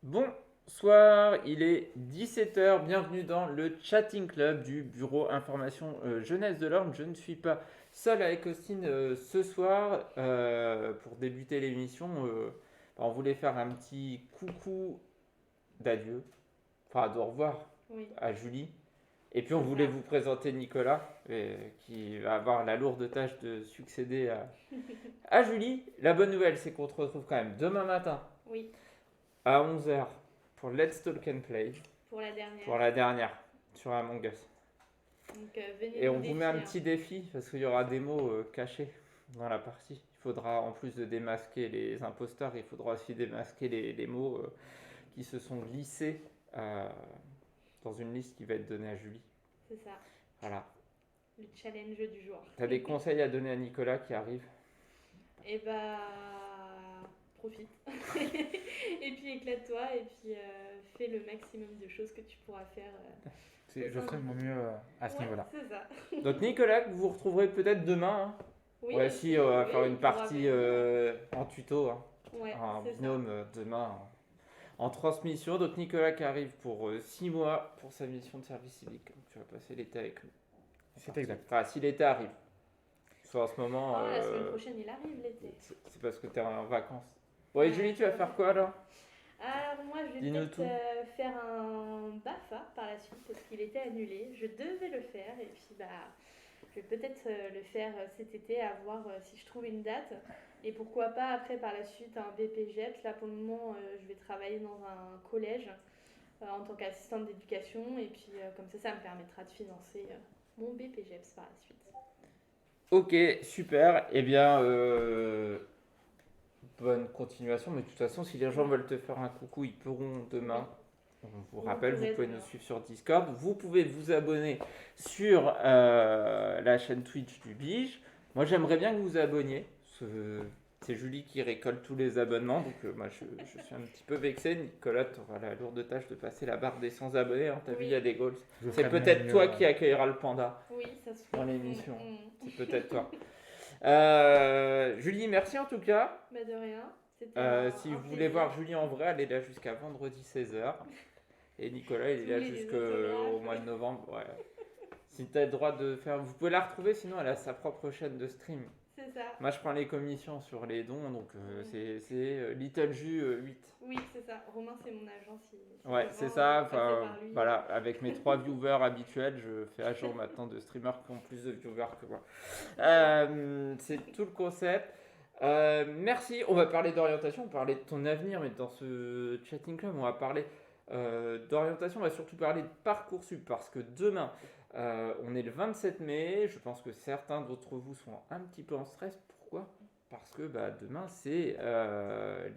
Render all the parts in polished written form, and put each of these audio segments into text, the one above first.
Bonsoir, il est 17h, bienvenue dans le chatting club du bureau information jeunesse de l'Orne. Je ne suis pas seul avec Austin ce soir pour débuter l'émission. On voulait faire un petit coucou d'adieu, enfin d'au revoir Oui, à Julie. Et puis on c'est voulait ça. vous présenter Nicolas, qui va avoir la lourde tâche de succéder à Julie. La bonne nouvelle, c'est qu'on te retrouve quand même demain matin Oui, à 11h pour Let's Talk and Play, pour la dernière. pour la dernière, sur Among Us. Donc venez Et nous on vous met un défier, hein. petit défi, parce qu'il y aura des mots cachés dans la partie. Il faudra, en plus de démasquer les imposteurs, il faudra aussi démasquer les mots qui se sont glissés euh, dans une liste qui va être donnée à Julie. C'est ça, Voilà. le challenge du jour. T'as des conseils à donner à Nicolas qui arrive? Et bah, profite. Et puis éclate-toi et puis fais le maximum de choses que tu pourras faire. Je ferai de mon mieux à ce Ouais, niveau-là. c'est ça. Donc Nicolas, que vous retrouverez peut-être demain. Hein. Oui, Ouais, aussi, si, on va oui, faire il une pourra partie venir. en tuto, hein, Ouais, en c'est ça. binôme demain. En transmission. Donc Nicolas qui arrive pour 6 mois pour sa mission de service civique. Donc tu vas passer l'été avec nous. C'est exact. Enfin, si l'été arrive. Soit en ce moment, Oh, la semaine prochaine, il arrive l'été. c'est parce que tu es en vacances. Bon, et Julie, tu vas faire quoi alors? Alors moi, je vais Dis-nous peut-être tout. faire un BAFA par la suite parce qu'il était annulé. Je devais le faire et puis bah, je vais peut-être le faire cet été à voir si je trouve une date. Et pourquoi pas après par la suite un BPGEPS. Là pour le moment, je vais travailler dans un collège en tant qu'assistante d'éducation et puis comme ça me permettra de financer mon BPGEPS par la suite. Ok, super. Eh bien, bonne continuation. Mais de toute façon, si les gens veulent te faire un coucou, ils pourront demain. On vous rappelle, vous pouvez nous suivre sur Discord. Vous pouvez vous abonner sur la chaîne Twitch du Bige. Moi, j'aimerais bien que vous vous abonniez. C'est Julie qui récolte tous les abonnements. Donc, moi, je suis un petit peu vexé. Nicolas, tu auras la lourde tâche de passer la barre des 100 abonnés. Hein. T'as vu, il y a des goals. Je C'est ferai de mon peut-être mieux, toi qui accueillera le panda Oui, ça se fait. dans l'émission. Mm. C'est peut-être toi. Julie, merci en tout cas. Bah de rien. C'était un Si vous voulez plaisir. voir Julie en vrai, elle est là jusqu'à vendredi 16h. Et Nicolas, il est Tous là les jusqu'au autographes. mois de novembre. Ouais. Si tu as le droit de faire. Vous pouvez la retrouver, sinon elle a sa propre chaîne de stream. C'est ça. Moi, je prends les commissions sur les dons, donc Mm. c'est Little Ju 8. Oui, c'est ça. Romain, c'est mon agent. Si Ouais, besoin, c'est ça. vous passez Enfin, par lui. voilà, avec mes 3 viewers habituels, je fais un jour maintenant de streamers qui ont plus de viewers que moi. C'est tout le concept. Merci. On va parler d'orientation, on va parler de ton avenir, mais dans ce chatting club, on va parler d'orientation. On va surtout parler de Parcoursup parce que demain, on est le 27 mai. Je pense que certains d'entre vous sont un petit peu en stress. Pourquoi? Parce que demain, c'est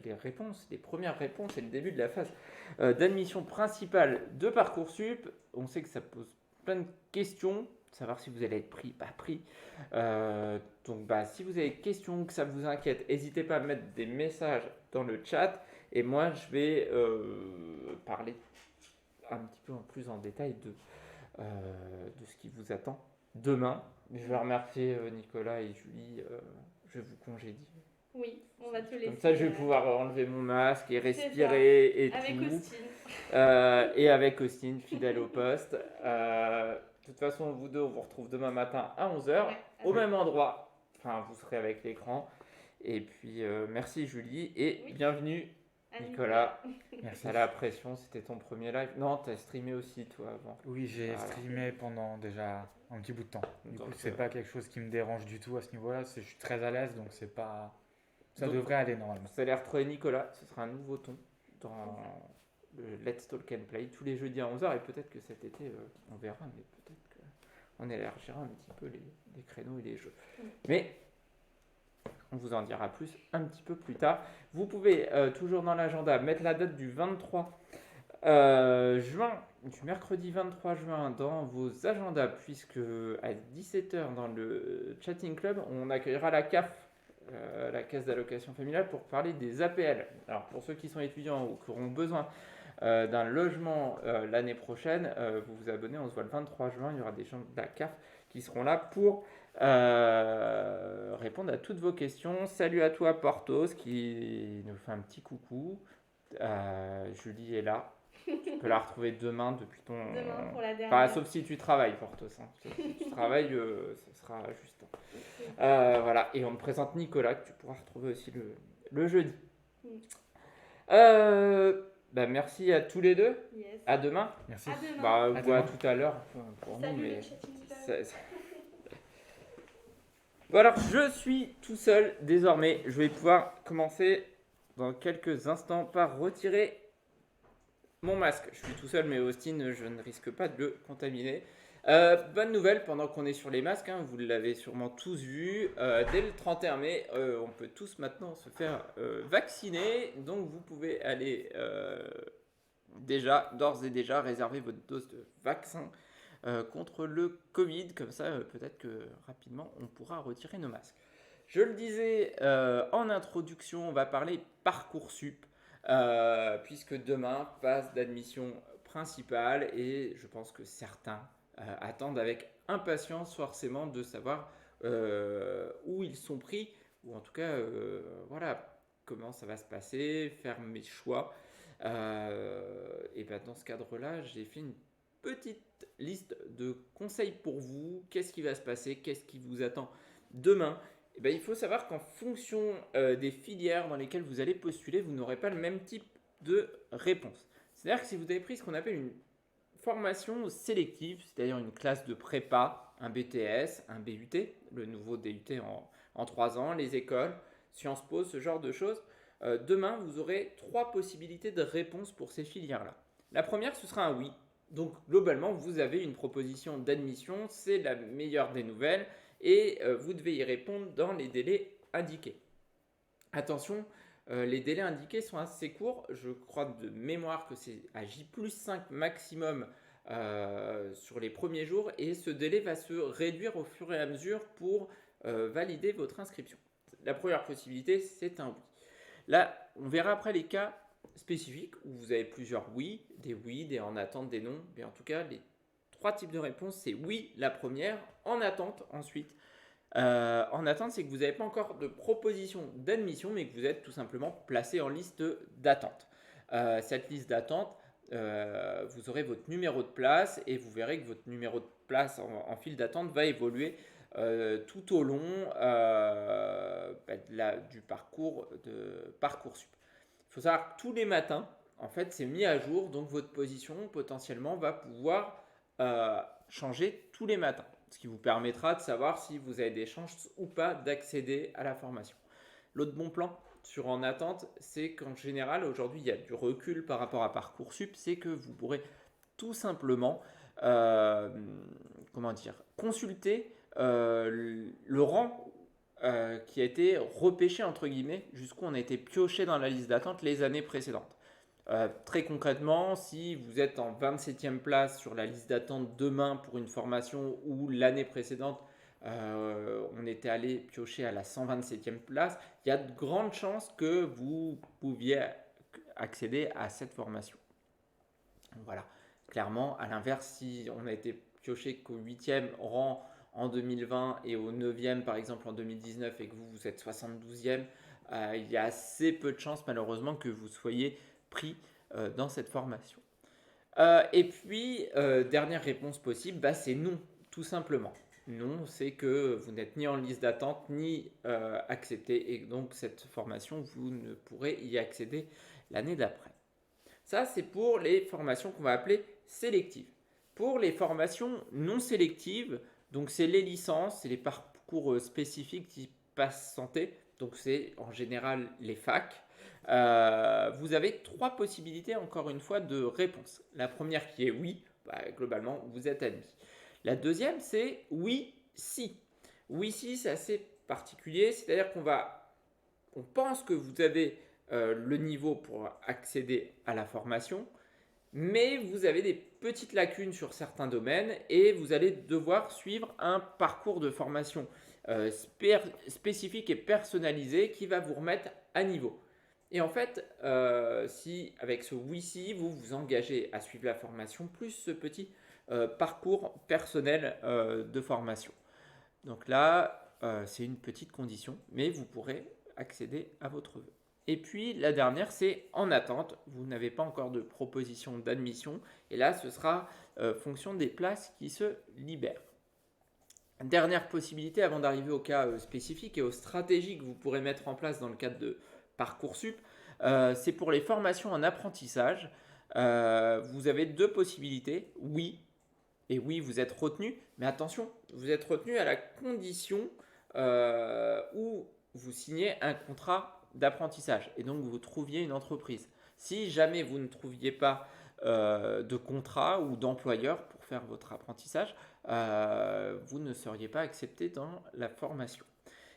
les réponses, les premières réponses et le début de la phase d'admission principale de Parcoursup. On sait que ça pose plein de questions, savoir si vous allez être pris, pas pris. Donc si vous avez des questions, que ça vous inquiète, n'hésitez pas à mettre des messages dans le chat. Et moi, je vais parler un petit peu en plus en détail de ce qui vous attend demain. Je vais remercier Nicolas et Julie. Je vous congédie. Oui, on va te laisser. Comme ça, je vais pouvoir enlever mon masque et C'est respirer et avec tout. Austin. Et avec Austin, fidèle au poste. De toute façon, vous deux, on vous retrouve demain matin à 11h, Ouais, au même endroit. Enfin, vous serez avec l'écran. Et puis, merci Julie et Oui. bienvenue à Nicolas. Merci. T'as la pression, c'était ton premier live. Non, t'as streamé aussi toi avant. Oui, j'ai Voilà. streamé pendant déjà un petit bout de temps. Du Donc, coup, c'est pas quelque chose qui me dérange du tout à ce niveau-là. Je suis très à l'aise, donc c'est pas. Ça Donc, devrait aller normalement. Vous allez retrouver Nicolas, ce sera un nouveau ton dans le Let's Talk and Play tous les jeudis à 11h et peut-être que cet été on verra, mais peut-être qu'on élargira un petit peu les créneaux et les jeux. Mais on vous en dira plus un petit peu plus tard. Vous pouvez toujours dans l'agenda mettre la date du 23 juin, du mercredi 23 juin dans vos agendas, puisque à 17h dans le chatting club, on accueillera la CAF, la caisse d'allocation familiale, pour parler des APL. Alors pour ceux qui sont étudiants ou qui auront besoin d'un logement l'année prochaine, vous vous abonnez, on se voit le 23 juin, il y aura des gens de la CAF qui seront là pour répondre à toutes vos questions. Salut à toi Portos qui nous fait un petit coucou. Julie est là. Tu peux la retrouver demain depuis ton. Demain pour la Enfin, dernière. sauf si tu travailles, Porthos. Hein. Si tu travailles, ce sera juste. Voilà. Et on te présente Nicolas, que tu pourras retrouver aussi le jeudi. Merci à tous les deux. Yes. À demain. Merci. À demain. Ou À demain. tout à l'heure pour nous. Salut Mais le chatting club. Bon, alors, je suis tout seul désormais. Je vais pouvoir commencer dans quelques instants par retirer mon masque. Je suis tout seul, mais Austin, je ne risque pas de le contaminer. Bonne nouvelle, pendant qu'on est sur les masques, hein, vous l'avez sûrement tous vu, dès le 31 mai, on peut tous maintenant se faire vacciner. Donc vous pouvez aller d'ores et déjà réserver votre dose de vaccin contre le Covid. Comme ça, peut-être que rapidement, on pourra retirer nos masques. Je le disais en introduction, on va parler Parcoursup. Puisque demain, phase d'admission principale, et je pense que certains attendent avec impatience forcément de savoir où ils sont pris, ou en tout cas, voilà, comment ça va se passer, faire mes choix. Et ben dans ce cadre-là, j'ai fait une petite liste de conseils pour vous. Qu'est-ce qui va se passer? Qu'est-ce qui vous attend demain? Eh ben, il faut savoir qu'en fonction des filières dans lesquelles vous allez postuler, vous n'aurez pas le même type de réponse. C'est-à-dire que si vous avez pris ce qu'on appelle une formation sélective, c'est-à-dire une classe de prépa, un BTS, un BUT, le nouveau DUT en 3 ans, les écoles, Sciences Po, ce genre de choses, demain, vous aurez 3 possibilités de réponse pour ces filières-là. La première, ce sera un oui. Donc, globalement, vous avez une proposition d'admission, c'est la meilleure des nouvelles, et vous devez y répondre dans les délais indiqués. Attention, les délais indiqués sont assez courts. Je crois de mémoire que c'est à J+5 maximum sur les premiers jours, et ce délai va se réduire au fur et à mesure pour valider votre inscription. La première possibilité, c'est un oui. Là, on verra après les cas spécifiques où vous avez plusieurs oui, des en attente, des non. Mais en tout cas, les 3 types de réponses, c'est oui la première, en attente ensuite. En attente, c'est que vous n'avez pas encore de proposition d'admission, mais que vous êtes tout simplement placé en liste d'attente. Cette liste d'attente, vous aurez votre numéro de place, et vous verrez que votre numéro de place en file d'attente va évoluer tout au long du parcours de Parcoursup. Il faut savoir que tous les matins, en fait, c'est mis à jour, donc votre position potentiellement va pouvoir changer tous les matins, ce qui vous permettra de savoir si vous avez des chances ou pas d'accéder à la formation. L'autre bon plan sur en attente, c'est qu'en général, aujourd'hui, il y a du recul par rapport à Parcoursup, c'est que vous pourrez tout simplement consulter le rang qui a été repêché entre guillemets jusqu'où on a été pioché dans la liste d'attente les années précédentes. Très concrètement, si vous êtes en 27e place sur la liste d'attente demain pour une formation où l'année précédente on était allé piocher à la 127e place, il y a de grandes chances que vous pouviez accéder à cette formation. Voilà, clairement, à l'inverse, si on a été pioché qu'au 8e rang en 2020 et au 9e par exemple en 2019 et que vous êtes 72e, il y a assez peu de chances malheureusement que vous soyez pris dans cette formation. Et puis, dernière réponse possible, c'est non, tout simplement. Non, c'est que vous n'êtes ni en liste d'attente ni accepté, et donc cette formation, vous ne pourrez y accéder l'année d'après. Ça, c'est pour les formations qu'on va appeler sélectives. Pour les formations non sélectives, donc c'est les licences, c'est les parcours spécifiques type passe santé, donc c'est en général les facs. Vous avez 3 possibilités, encore une fois, de réponse. La première qui est oui, globalement, vous êtes admis. La deuxième, c'est oui, si. Oui, si, c'est assez particulier, c'est-à-dire qu'on pense que vous avez le niveau pour accéder à la formation, mais vous avez des petites lacunes sur certains domaines et vous allez devoir suivre un parcours de formation spécifique et personnalisé qui va vous remettre à niveau. Et en fait, si avec ce oui-si, vous vous engagez à suivre la formation, plus ce petit parcours personnel de formation. Donc là, c'est une petite condition, mais vous pourrez accéder à votre vœu. Et puis la dernière, c'est en attente. Vous n'avez pas encore de proposition d'admission. Et là, ce sera fonction des places qui se libèrent. Dernière possibilité avant d'arriver au cas spécifique et aux stratégies que vous pourrez mettre en place dans le cadre de Parcoursup, c'est pour les formations en apprentissage. Vous avez 2 possibilités. Oui, et oui, vous êtes retenu, mais attention, vous êtes retenu à la condition où vous signez un contrat d'apprentissage et donc vous trouviez une entreprise. Si jamais vous ne trouviez pas de contrat ou d'employeur pour faire votre apprentissage, vous ne seriez pas accepté dans la formation.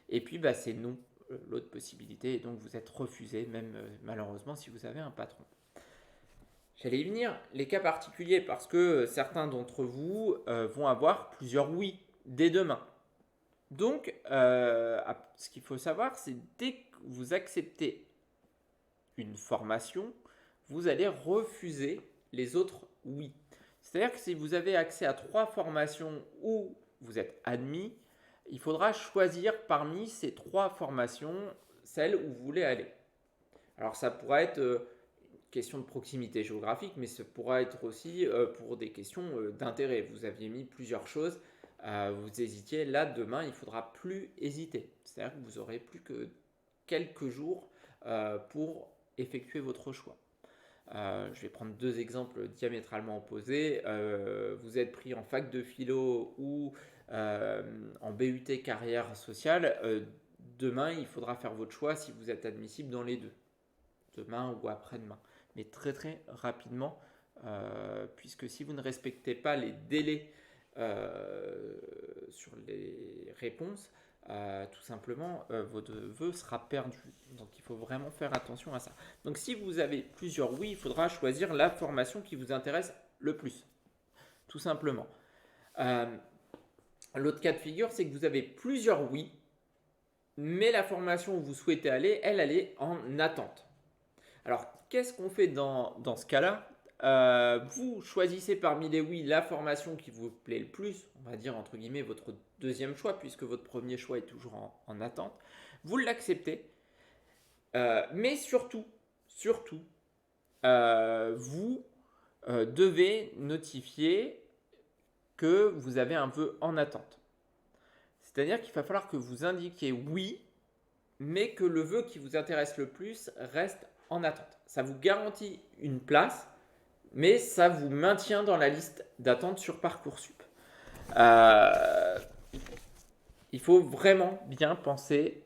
Et puis, c'est non, l'autre possibilité, et donc vous êtes refusé, même malheureusement si vous avez un patron. J'allais y venir, les cas particuliers, parce que certains d'entre vous vont avoir plusieurs oui dès demain. Donc, ce qu'il faut savoir, c'est dès que vous acceptez une formation, vous allez refuser les autres oui. C'est-à-dire que si vous avez accès à 3 formations où vous êtes admis, il faudra choisir parmi ces 3 formations celle où vous voulez aller. Alors ça pourrait être question de proximité géographique, mais ça pourra être aussi pour des questions d'intérêt. Vous aviez mis plusieurs choses, vous hésitiez. Là, demain, il ne faudra plus hésiter. C'est-à-dire que vous aurez plus que quelques jours pour effectuer votre choix. Je vais prendre 2 exemples diamétralement opposés. Vous êtes pris en fac de philo ou en BUT carrière sociale. Demain, il faudra faire votre choix si vous êtes admissible dans les 2. Demain ou après-demain. Mais très très rapidement, puisque si vous ne respectez pas les délais sur les réponses, tout simplement, votre vœu sera perdu. Donc il faut vraiment faire attention à ça. Donc si vous avez plusieurs oui, il faudra choisir la formation qui vous intéresse le plus. Tout simplement. L'autre cas de figure, c'est que vous avez plusieurs oui, mais la formation où vous souhaitez aller, elle est en attente. Alors, qu'est-ce qu'on fait dans ce cas-là ? Vous choisissez parmi les oui la formation qui vous plaît le plus, on va dire entre guillemets votre deuxième choix, puisque votre premier choix est toujours en attente. Vous l'acceptez, mais surtout, vous devez notifier que vous avez un vœu en attente. C'est-à-dire qu'il va falloir que vous indiquiez oui, mais que le vœu qui vous intéresse le plus reste en attente. Ça vous garantit une place, mais ça vous maintient dans la liste d'attente sur Parcoursup. Il faut vraiment bien penser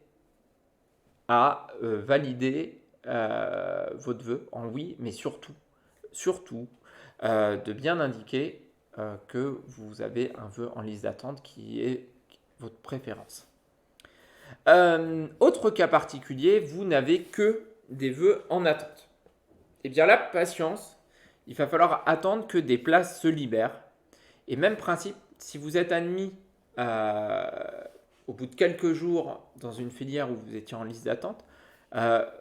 à valider votre vœu en oui, mais surtout, de bien indiquer que vous avez un vœu en liste d'attente qui est votre préférence. Autre cas particulier, vous n'avez que des vœux en attente. Eh bien là, patience, il va falloir attendre que des places se libèrent. Et même principe, si vous êtes admis au bout de quelques jours dans une filière où vous étiez en liste d'attente,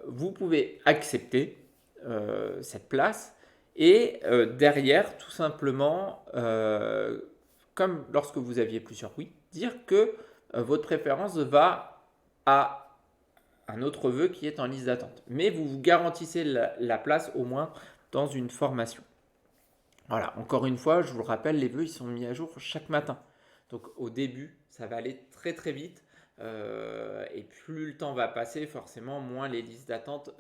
vous pouvez accepter cette place et derrière, tout simplement, comme lorsque vous aviez plusieurs oui, dire que votre préférence va à un autre vœu qui est en liste d'attente. Mais vous vous garantissez la place au moins dans une formation. Voilà, encore une fois, je vous le rappelle, les vœux ils sont mis à jour chaque matin. Donc au début, ça va aller très très vite. Et plus le temps va passer, forcément, moins les listes d'attente,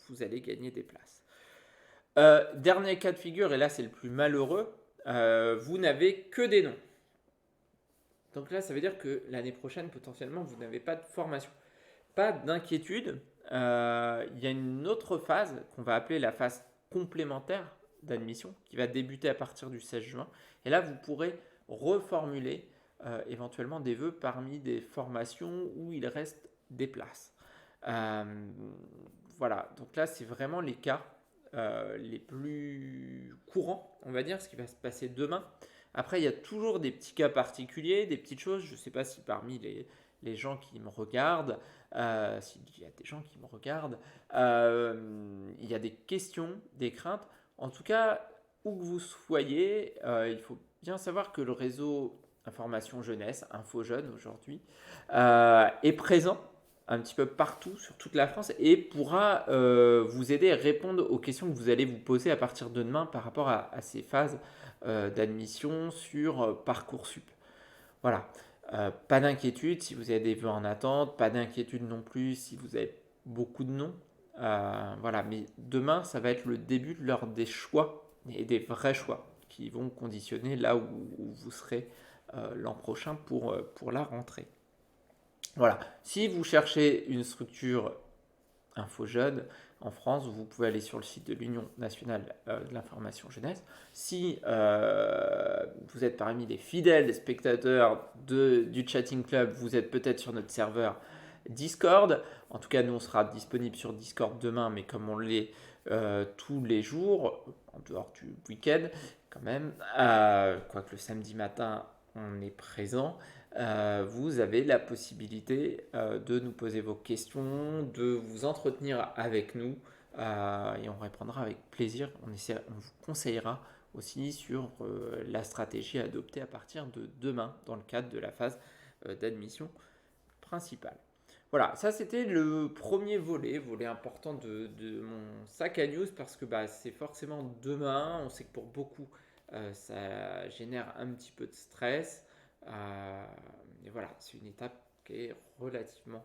vous allez gagner des places. Dernier cas de figure, et là c'est le plus malheureux, vous n'avez que des noms. Donc là, ça veut dire que l'année prochaine, potentiellement, vous n'avez pas de formation. Pas d'inquiétude, il y a une autre phase qu'on va appeler la phase complémentaire d'admission qui va débuter à partir du 16 juin. Et là, vous pourrez reformuler éventuellement des vœux parmi des formations où il reste des places. Voilà, donc là, c'est vraiment les cas les plus courants, on va dire, ce qui va se passer demain. Après, il y a toujours des petits cas particuliers, des petites choses. Je ne sais pas si parmi les gens qui me regardent, s'il y a des gens qui me regardent, il y a des questions, des craintes. En tout cas, où que vous soyez, il faut bien savoir que le réseau Information Jeunesse, Info Jeune aujourd'hui, est présent un petit peu partout sur toute la France et pourra vous aider à répondre aux questions que vous allez vous poser à partir de demain par rapport à ces phases d'admission sur Parcoursup. Voilà. Pas d'inquiétude si vous avez des vœux en attente, pas d'inquiétude non plus si vous avez beaucoup de noms. Voilà, mais demain, ça va être le début de l'heure des choix et des vrais choix qui vont conditionner là où vous serez l'an prochain pour la rentrée. Voilà, si vous cherchez une structure InfoJeune en France, vous pouvez aller sur le site de l'Union nationale de l'information jeunesse. Si vous êtes parmi les fidèles spectateurs du Chatting Club, vous êtes peut-être sur notre serveur Discord. En tout cas, nous, on sera disponible sur Discord demain, mais comme on l'est tous les jours, en dehors du week-end, quand même, quoique le samedi matin, on est présent. Vous avez la possibilité de nous poser vos questions, de vous entretenir avec nous et on répondra avec plaisir. On vous conseillera aussi sur la stratégie à adopter à partir de demain dans le cadre de la phase d'admission principale. Voilà, ça c'était le premier volet important de mon sac à news parce que c'est forcément demain. On sait que pour beaucoup, ça génère un petit peu de stress. Et voilà, c'est une étape qui est relativement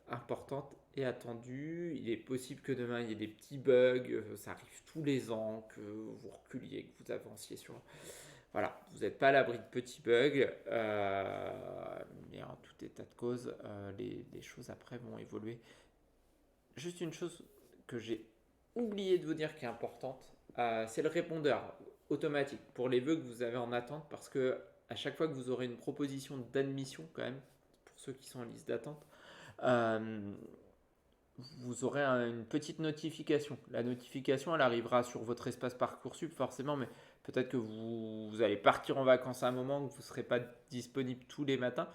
importante et attendue. Il est possible que demain il y ait des petits bugs, ça arrive tous les ans, que vous reculiez, que vous avanciez sur. Voilà, vous n'êtes pas à l'abri de petits bugs, mais en tout état de cause, les choses après vont évoluer. Juste une chose que j'ai oublié de vous dire qui est importante, c'est le répondeur automatique pour les vœux que vous avez en attente parce que à chaque fois que vous aurez une proposition d'admission quand même, pour ceux qui sont en liste d'attente, vous aurez une petite notification. La notification, elle arrivera sur votre espace Parcoursup forcément, mais peut-être que vous allez partir en vacances à un moment, que vous ne serez pas disponible tous les matins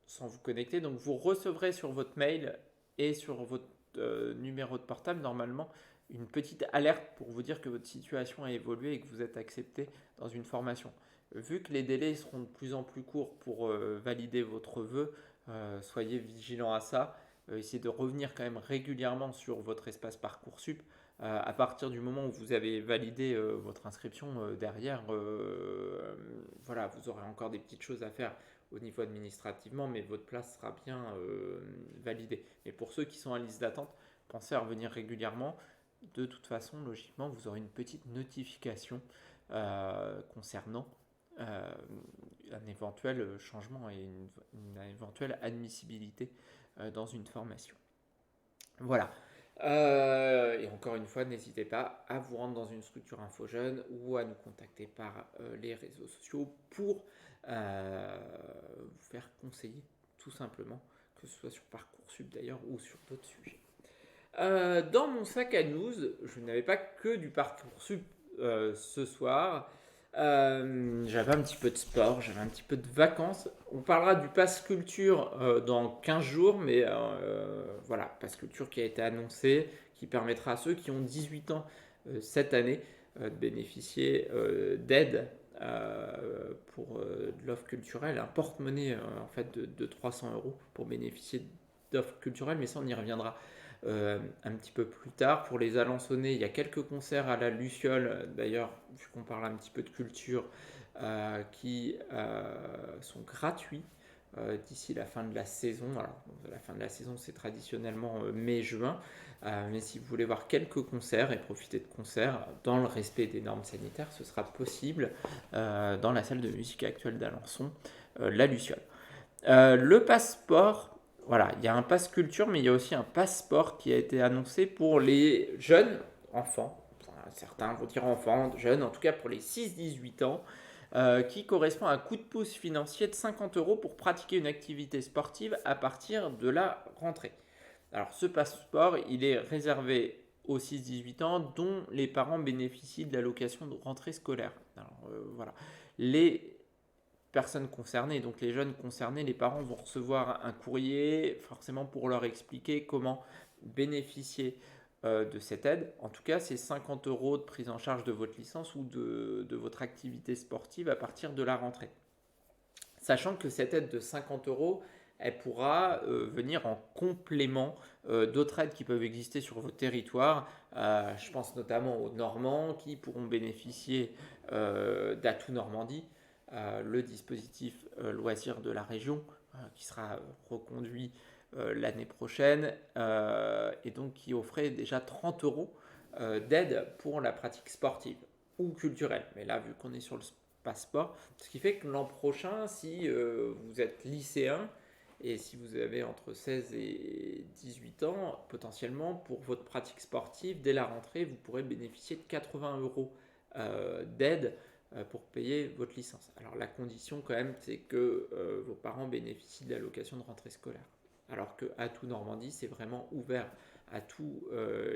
sans vous connecter. Donc vous recevrez sur votre mail et sur votre numéro de portable normalement une petite alerte pour vous dire que votre situation a évolué et que vous êtes accepté dans une formation. Vu que les délais seront de plus en plus courts pour valider votre vœu, soyez vigilants à ça. Essayez de revenir quand même régulièrement sur votre espace Parcoursup. À partir du moment où vous avez validé votre inscription derrière, voilà, vous aurez encore des petites choses à faire au niveau administrativement, mais votre place sera bien validée. Mais pour ceux qui sont en liste d'attente, pensez à revenir régulièrement. De toute façon, logiquement, vous aurez une petite notification concernant un éventuel changement et une éventuelle admissibilité dans une formation. Voilà. Et encore une fois, n'hésitez pas à vous rendre dans une structure InfoJeune ou à nous contacter par les réseaux sociaux pour vous faire conseiller tout simplement, que ce soit sur Parcoursup d'ailleurs ou sur d'autres sujets. Dans mon sac à news, je n'avais pas que du Parcoursup ce soir. J'avais un petit peu de sport, j'avais un petit peu de vacances. On parlera du Pass Culture dans 15 jours, mais voilà, Pass Culture qui a été annoncé, qui permettra à ceux qui ont 18 ans cette année de bénéficier d'aide pour de l'offre culturelle, un porte-monnaie en fait de 300 € pour bénéficier d'offres culturelles, mais ça on y reviendra un petit peu plus tard. Pour les Alençonnais, il y a quelques concerts à la Luciole, d'ailleurs, vu qu'on parle un petit peu de culture, qui sont gratuits d'ici la fin de la saison. Alors, la fin de la saison, c'est traditionnellement mai-juin, mais si vous voulez voir quelques concerts et profiter de concerts dans le respect des normes sanitaires, ce sera possible dans la salle de musique actuelle d'Alençon, la Luciole. Le passeport. Voilà, il y a un pass culture, mais il y a aussi un passeport qui a été annoncé pour les jeunes enfants. Certains vont dire enfants, jeunes, en tout cas pour les 6-18 ans, qui correspond à un coup de pouce financier de 50 € pour pratiquer une activité sportive à partir de la rentrée. Alors ce passeport, il est réservé aux 6-18 ans dont les parents bénéficient de l'allocation de rentrée scolaire. Alors voilà, les personnes concernées, donc les jeunes concernés, les parents vont recevoir un courrier forcément pour leur expliquer comment bénéficier de cette aide. En tout cas, c'est 50 € de prise en charge de votre licence ou de votre activité sportive à partir de la rentrée. Sachant que cette aide de 50 €, elle pourra venir en complément d'autres aides qui peuvent exister sur vos territoires. Je pense notamment aux Normands qui pourront bénéficier d'Atout Normandie, le dispositif loisir de la région qui sera reconduit l'année prochaine et donc qui offrait déjà 30 euros d'aide pour la pratique sportive ou culturelle. Mais là, vu qu'on est sur le passeport, ce qui fait que l'an prochain, si vous êtes lycéen et si vous avez entre 16 et 18 ans, potentiellement pour votre pratique sportive, dès la rentrée, vous pourrez bénéficier de 80 euros d'aide pour payer votre licence. Alors la condition quand même, c'est que vos parents bénéficient de l'allocation de rentrée scolaire. Alors que Atout Normandie, c'est vraiment ouvert à tous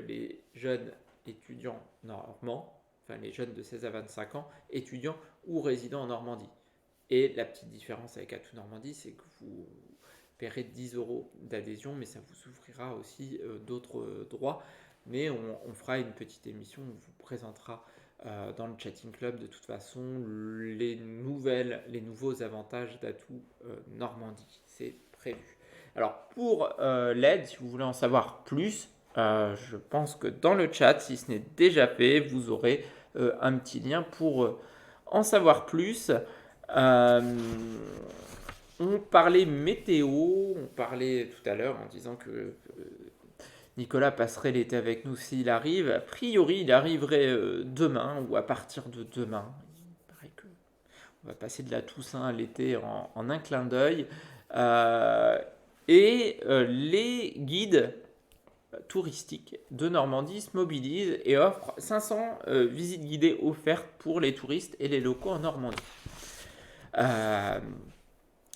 les jeunes étudiants normands, enfin les jeunes de 16 à 25 ans, étudiants ou résidents en Normandie. Et la petite différence avec Atout Normandie, c'est que vous paierez 10 euros d'adhésion, mais ça vous ouvrira aussi d'autres droits. Mais on fera une petite émission où on vous présentera dans le chatting club de toute façon les nouveaux avantages d'Atout Normandie. C'est prévu. Alors pour l'aide, si vous voulez en savoir plus, je pense que dans le chat, si ce n'est déjà fait, vous aurez un petit lien pour en savoir plus. On parlait météo, on parlait tout à l'heure en disant que Nicolas passerait l'été avec nous s'il arrive. A priori, il arriverait demain ou à partir de demain. Il paraît qu'on va passer de la Toussaint à l'été en un clin d'œil. Les guides touristiques de Normandie se mobilisent et offrent 500 visites guidées offertes pour les touristes et les locaux en Normandie.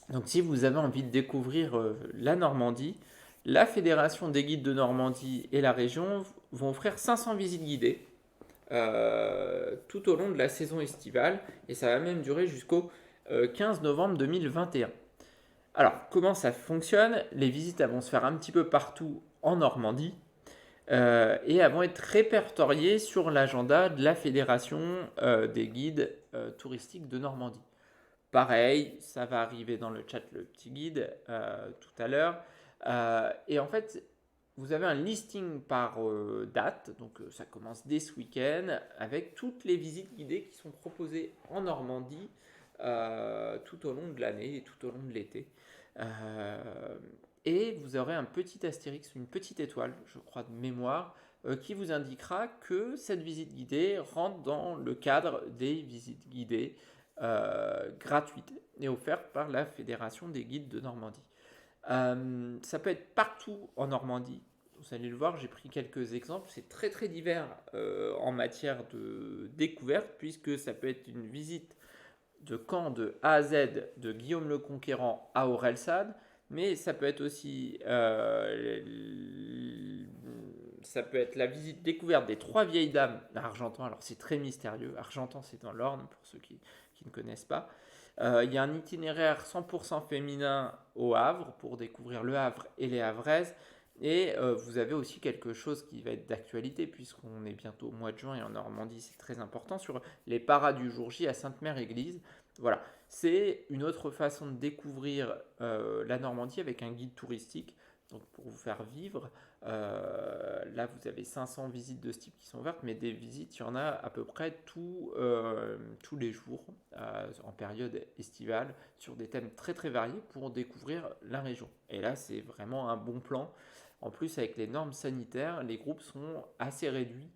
Donc si vous avez envie de découvrir la Normandie, la Fédération des guides de Normandie et la région vont offrir 500 visites guidées tout au long de la saison estivale et ça va même durer jusqu'au 15 novembre 2021. Alors, comment ça fonctionne? Les visites elles vont se faire un petit peu partout en Normandie et elles vont être répertoriées sur l'agenda de la Fédération des guides touristiques de Normandie. Pareil, ça va arriver dans le chat le petit guide tout à l'heure. Et en fait, vous avez un listing par date, donc ça commence dès ce week-end, avec toutes les visites guidées qui sont proposées en Normandie tout au long de l'année et tout au long de l'été. Et vous aurez un petit astérix, une petite étoile, je crois de mémoire, qui vous indiquera que cette visite guidée rentre dans le cadre des visites guidées gratuites et offertes par la Fédération des guides de Normandie. Ça peut être partout en Normandie. Vous allez le voir, j'ai pris quelques exemples. C'est très très divers en matière de découverte, puisque ça peut être une visite de Caen de A à Z, de Guillaume le Conquérant à Orelsan, mais ça peut être aussi ça peut être la visite découverte des 3 vieilles dames à Argentan. Alors c'est très mystérieux. Argentan, c'est dans l'Orne, pour ceux qui ne connaissent pas. Il y a un itinéraire 100% féminin au Havre pour découvrir le Havre et les Havraises. Et vous avez aussi quelque chose qui va être d'actualité puisqu'on est bientôt au mois de juin et en Normandie c'est très important sur les paras du jour J à Sainte-Mère-Église. Voilà, c'est une autre façon de découvrir la Normandie avec un guide touristique. Donc pour vous faire vivre, là vous avez 500 visites de ce type qui sont ouvertes, mais des visites, il y en a à peu près tous les jours en période estivale sur des thèmes très très variés pour découvrir la région. Et là c'est vraiment un bon plan. En plus avec les normes sanitaires, les groupes sont assez réduits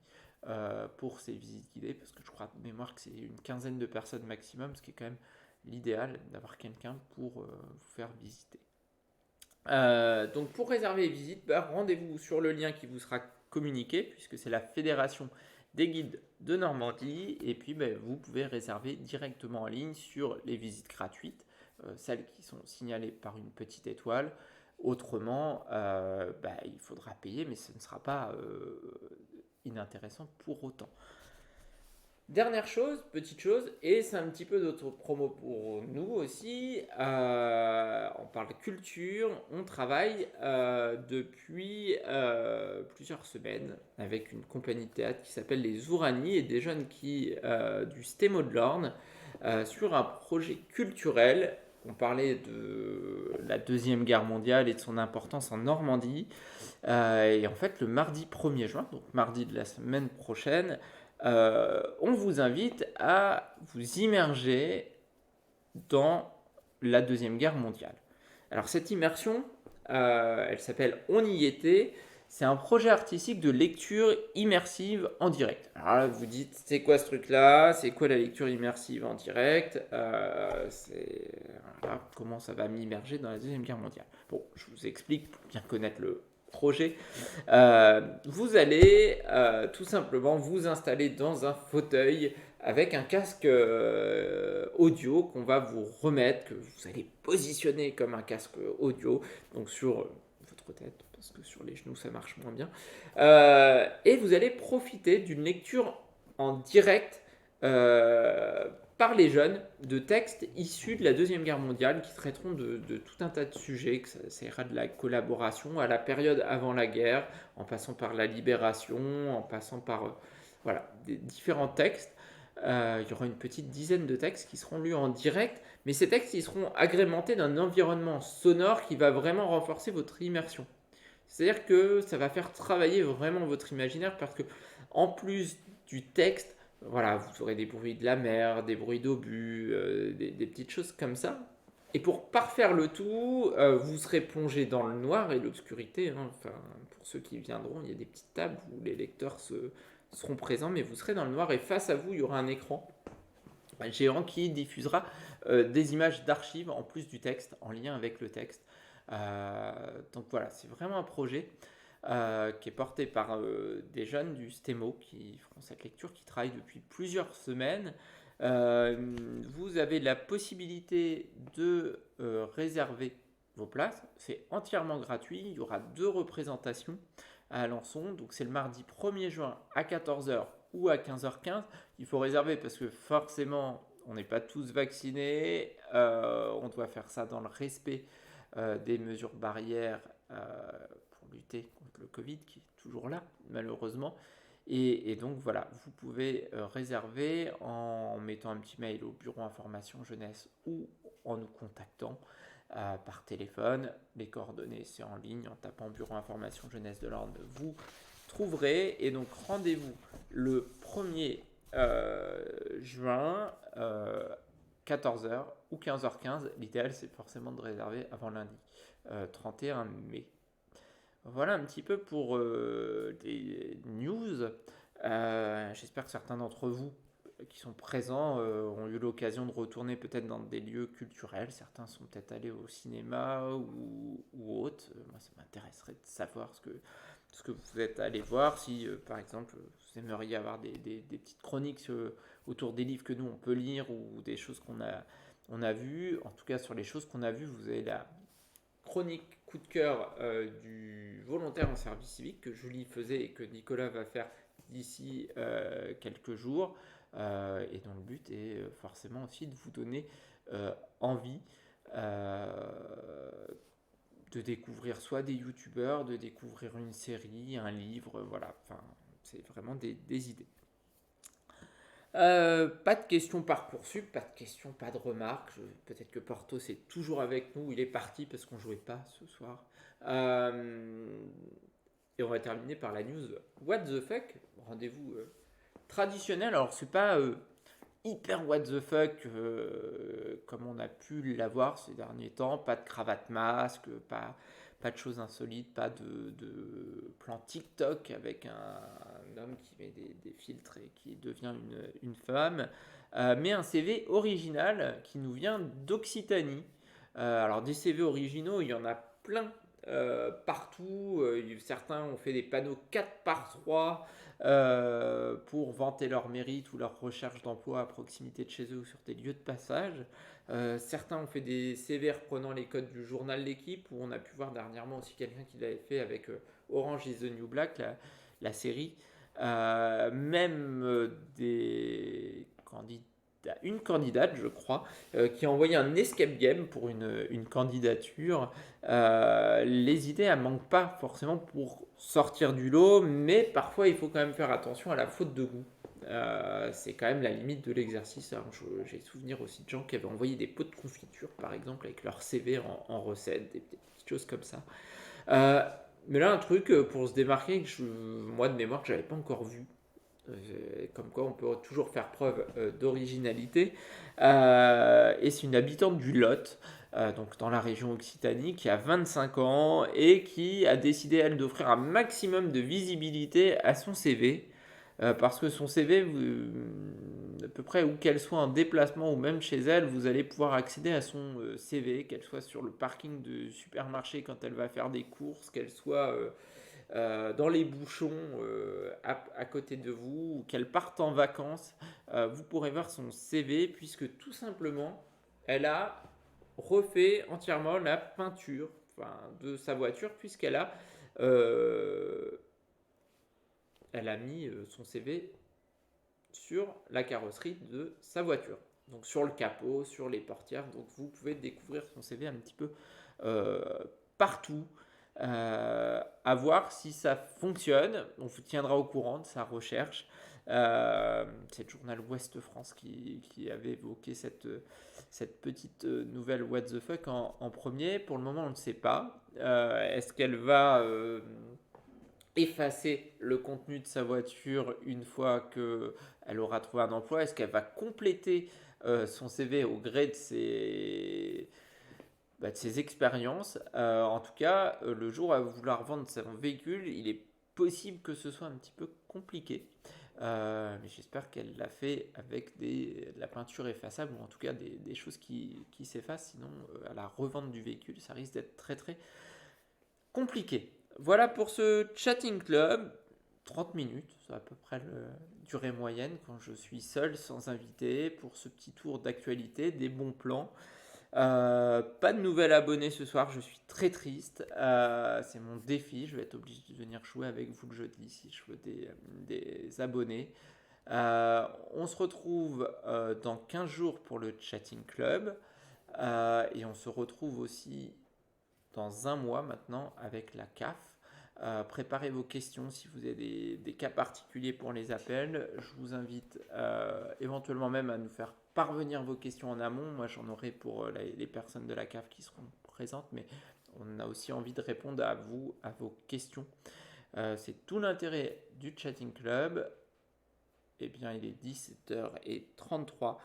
pour ces visites guidées, parce que je crois de mémoire que c'est une quinzaine de personnes maximum, ce qui est quand même l'idéal d'avoir quelqu'un pour vous faire visiter. Donc pour réserver les visites, rendez-vous sur le lien qui vous sera communiqué, puisque c'est la Fédération des guides de Normandie, et puis vous pouvez réserver directement en ligne sur les visites gratuites, celles qui sont signalées par une petite étoile. Autrement, il faudra payer, mais ce ne sera pas inintéressant pour autant. Dernière chose, petite chose, et c'est un petit peu d'autres promo pour nous aussi. On parle de culture, on travaille depuis plusieurs semaines avec une compagnie de théâtre qui s'appelle les Zourani et des jeunes du Stémo de l'Orne sur un projet culturel on parlait de la Deuxième Guerre mondiale et de son importance en Normandie. Et en fait, le mardi 1er juin, donc mardi de la semaine prochaine, on vous invite à vous immerger dans la Deuxième Guerre mondiale. Alors cette immersion, elle s'appelle On y était. C'est un projet artistique de lecture immersive en direct. Alors là, vous dites, c'est quoi ce truc-là? C'est quoi la lecture immersive en direct? Voilà, comment ça va m'immerger dans la Deuxième Guerre mondiale? Bon, je vous explique pour bien connaître le projet. Vous allez tout simplement vous installer dans un fauteuil avec un casque audio qu'on va vous remettre, que vous allez positionner comme un casque audio, donc sur votre tête, parce que sur les genoux ça marche moins bien. Et vous allez profiter d'une lecture en direct par les jeunes de textes issus de la Deuxième Guerre mondiale qui traiteront de tout un tas de sujets, que ça ira de la collaboration à la période avant la guerre, en passant par la libération, en passant par voilà, des différents textes. Il y aura une petite dizaine de textes qui seront lus en direct, mais ces textes ils seront agrémentés d'un environnement sonore qui va vraiment renforcer votre immersion. C'est-à-dire que ça va faire travailler vraiment votre imaginaire parce que en plus du texte, voilà, vous aurez des bruits de la mer, des bruits d'obus, des petites choses comme ça. Et pour parfaire le tout, vous serez plongé dans le noir et l'obscurité. Hein. Enfin, pour ceux qui viendront, il y a des petites tables où les lecteurs seront présents, mais vous serez dans le noir et face à vous, il y aura un écran géant qui diffusera des images d'archives en plus du texte, en lien avec le texte. Donc voilà, c'est vraiment un projet qui est porté par des jeunes du STEMO qui feront cette lecture, qui travaillent depuis plusieurs semaines. Vous avez la possibilité de réserver vos places, c'est entièrement gratuit, il y aura 2 représentations à Alençon, donc c'est le mardi 1er juin à 14h ou à 15h15. Il faut réserver parce que forcément on n'est pas tous vaccinés, on doit faire ça dans le respect des mesures barrières pour lutter contre le Covid qui est toujours là malheureusement. Et donc voilà, vous pouvez réserver en mettant un petit mail au bureau information jeunesse ou en nous contactant par téléphone. Les coordonnées c'est en ligne, en tapant bureau information jeunesse de l'Orne, vous trouverez. Et donc rendez-vous le 1er juin 14h ou 15h15. L'idéal c'est forcément de réserver avant lundi 31 mai. Voilà un petit peu pour des news. J'espère que certains d'entre vous qui sont présents ont eu l'occasion de retourner peut-être dans des lieux culturels. Certains sont peut-être allés au cinéma ou autre. Moi, ça m'intéresserait de savoir ce que vous êtes allé voir. Si, par exemple, vous aimeriez avoir des petites chroniques autour des livres que nous, on peut lire ou des choses qu'on a vues. En tout cas, sur les choses qu'on a vues, vous avez la chronique coup de cœur du volontaire en service civique que Julie faisait et que Nicolas va faire d'ici quelques jours et dont le but est forcément aussi de vous donner envie de découvrir soit des youtubeurs, de découvrir une série, un livre, voilà, enfin c'est vraiment des idées. Pas de questions Parcoursup, pas de questions, pas de remarques. Peut-être que Porto c'est toujours avec nous, il est parti parce qu'on jouait pas ce soir. Et on va terminer par la news What the fuck, rendez-vous traditionnel. Alors c'est pas hyper what the fuck comme on a pu l'avoir ces derniers temps, pas de cravate masque, pas de choses insolites, pas de plan TikTok avec un homme qui met des filtres et qui devient une femme, mais un CV original qui nous vient d'Occitanie. Alors des CV originaux, il y en a plein partout. Certains ont fait des panneaux 4x3 pour vanter leur mérite ou leur recherche d'emploi à proximité de chez eux ou sur des lieux de passage. Certains ont fait des CV reprenant les codes du journal L'Équipe, où on a pu voir dernièrement aussi quelqu'un qui l'avait fait avec Orange is the New Black, la série. Même une candidate, je crois, qui a envoyé un escape game pour une candidature. Les idées, elles ne manquent pas forcément pour sortir du lot, mais parfois il faut quand même faire attention à la faute de goût. c'est quand même la limite de l'exercice. Alors, j'ai souvenir aussi de gens qui avaient envoyé des pots de confiture, par exemple, avec leur CV en recette, des petites choses comme ça. Mais là, un truc pour se démarquer, moi de mémoire, que j'avais pas encore vu. Comme quoi on peut toujours faire preuve d'originalité. Et c'est une habitante du Lot, donc dans la région Occitanie, qui a 25 ans et qui a décidé, elle, d'offrir un maximum de visibilité à son CV. Parce que son CV, à peu près où qu'elle soit en déplacement ou même chez elle, vous allez pouvoir accéder à son CV, qu'elle soit sur le parking de supermarché quand elle va faire des courses, qu'elle soit dans les bouchons à côté de vous, ou qu'elle parte en vacances, vous pourrez voir son CV, puisque tout simplement, elle a refait entièrement la peinture de sa voiture, puisqu'elle a, elle a mis son CV sur la carrosserie de sa voiture. Donc sur le capot, sur les portières. Donc vous pouvez découvrir son CV un petit peu partout. À voir si ça fonctionne. On vous tiendra au courant de sa recherche. C'est le journal Ouest France qui avait évoqué cette petite nouvelle What the fuck en premier. Pour le moment, on ne sait pas. Est-ce qu'elle va effacer le contenu de sa voiture une fois qu'elle aura trouvé un emploi? Est-ce qu'elle va compléter son CV au gré de ses expériences? En tout cas, le jour où elle va vouloir vendre son véhicule, il est possible que ce soit un petit peu compliqué. Mais j'espère qu'elle l'a fait avec de la peinture effaçable, ou en tout cas des choses qui s'effacent. Sinon, à la revente du véhicule, ça risque d'être très très compliqué. Voilà pour ce chatting club. 30 minutes, c'est à peu près la durée moyenne quand je suis seul, sans invité, pour ce petit tour d'actualité, des bons plans. Pas de nouvel abonné ce soir, je suis très triste. C'est mon défi, je vais être obligé de venir jouer avec vous le jeudi si je veux des abonnés. On se retrouve dans 15 jours pour le chatting club. Et on se retrouve aussi dans un mois maintenant avec la CAF. Préparez vos questions si vous avez des cas particuliers pour les appels. Je vous invite éventuellement même à nous faire parvenir vos questions en amont. Moi, j'en aurai pour les personnes de la CAF qui seront présentes, mais on a aussi envie de répondre à vous, à vos questions. C'est tout l'intérêt du Chatting Club. Eh bien, il est 17h33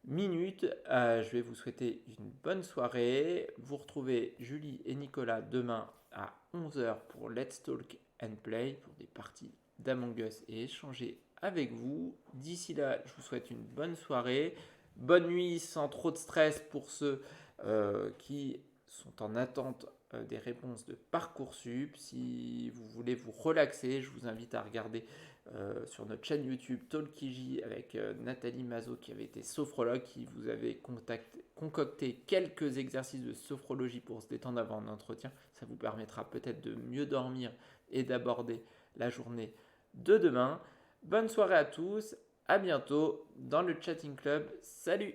minutes. Je vais vous souhaiter une bonne soirée. Vous retrouvez Julie et Nicolas demain à 11h pour Let's Talk and Play, pour des parties d'Among Us et échanger avec vous. D'ici là, je vous souhaite une bonne soirée. Bonne nuit sans trop de stress pour ceux qui sont en attente des réponses de Parcoursup. Si vous voulez vous relaxer, je vous invite à regarder sur notre chaîne YouTube Talkiji avec Nathalie Mazot qui avait été sophrologue, qui vous avait concocté quelques exercices de sophrologie pour se détendre avant un entretien. Ça vous permettra peut-être de mieux dormir et d'aborder la journée de demain. Bonne soirée à tous, à bientôt dans le Chatting Club. Salut!